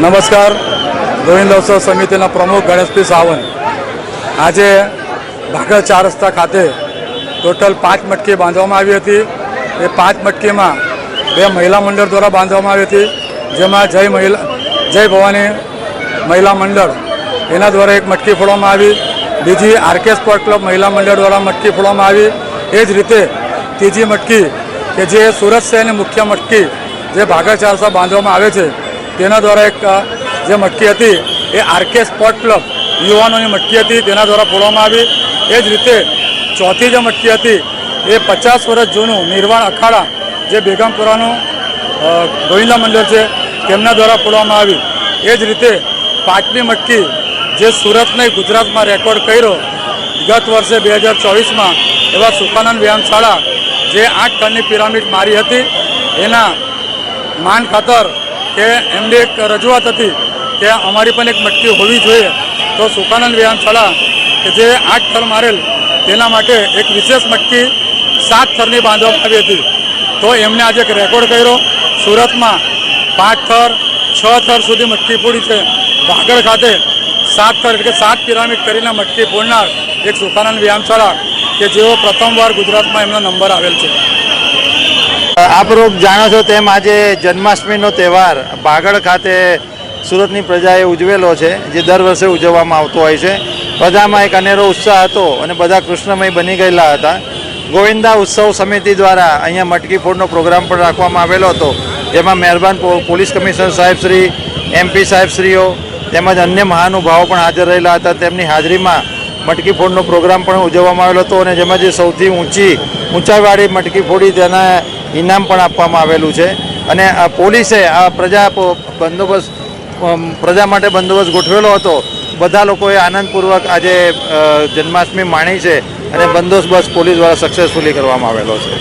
નમસ્કાર. ગોવિંદ ઉત્સવ સમિતિના પ્રમુખ ગણેશભાઈ સાવંત. આજે ભાગળ 4 રસ્તા ખાતે ટોટલ 5 મટકી બાંધવામાં આવી હતી. એ 5 મટકીમાં 2 મહિલા મંડળ દ્વારા બાંધવામાં આવી હતી, જેમાં જય ભવાની મહિલા મંડળ એના દ્વારા એક મટકી ફોડવામાં આવી. બીજી આરકે સ્પોર્ટ ક્લબ મહિલા મંડળ દ્વારા મટકી ફોડવામાં આવી. એ જ રીતે ત્રીજી મટકી કે જે સુરત શહેરની મુખ્ય મટકી જે ભાગળ 4 રસ્તા બાંધવામાં આવે છે તેના દ્વારા એક જે મટકી હતી એ આરકે સ્પોર્ટ ક્લબ યુવાનોની મટકી હતી, તેના દ્વારા ફોડવામાં આવી. એ જ રીતે ચોથી જે મટકી હતી એ 50 વર્ષ જૂનું નિર્વાણ અખાડા જે બેગમપુરાનું ગોવિંદા મંડળ છે તેમના દ્વારા ફોડવામાં આવી. એ જ રીતે 5મી મટકી જે સુરતને ગુજરાતમાં રેકોર્ડ કર્યો ગત વર્ષે 2024માં એવા સુખાનંદ વ્યાયામશાળા જે 8 ટનની પિરામિડ મારી હતી, એના માન ખાતર કે એમની એક રજૂઆત હતી કે અમારી પણ એક મટકી હોવી જોઈએ. તો સુખાનંદ વ્યાયામશાળા કે જે 8 થર મારેલ તેના માટે એક વિશેષ મટકી 7 થરની બાંધવામાં આવી હતી. તો એમને આજે એક રેકોર્ડ કર્યો. સુરતમાં 5 થર 6 થર સુધી મટકી ફોડી છે. ભાગળ ખાતે 7 થર એટલે કે 7 પિરામિડ કરીને મટકી ફોડનાર એક સુખાનંદ વ્યાયામશાળા કે જેઓ પ્રથમવાર ગુજરાતમાં એમનો નંબર આવેલ છે. આપ લોકો જાણો છો તેમ આજે જન્માષ્ટમીનો તહેવાર ભાગળ ખાતે સુરતની પ્રજાએ ઉજવેલો છે, જે દર વર્ષે ઉજવવામાં આવતો હોય છે. પ્રજામાં એક અનેરો ઉત્સાહ હતો અને બધા કૃષ્ણમય બની ગયેલા હતા. ગોવિંદા ઉત્સવ સમિતિ દ્વારા અહીંયા મટકી ફોડનો પ્રોગ્રામ પણ રાખવામાં આવેલો હતો, જેમાં મહેરબાન પોલીસ કમિશનર સાહેબશ્રી, MP સાહેબશ્રીઓ તેમજ અન્ય મહાનુભાવો પણ હાજર રહેલા હતા. તેમની હાજરીમાં મટકી ફોડનો પ્રોગ્રામ પણ ઉજવવામાં આવેલો હતો અને જેમાં જે સૌથી ઊંચાઈવાળી મટકી ફોડી તેના ઇનામ પણ આપવામાં આવેલું છે. અને પોલીસે આ પ્રજા માટે બંદોબસ્ત ગોઠવેલો હતો. બધા લોકોએ આનંદપૂર્વક આજે જન્માષ્ટમી માણી છે અને બંદોબસ્ત પોલીસ દ્વારા સક્સેસફુલી કરવામાં આવેલો છે.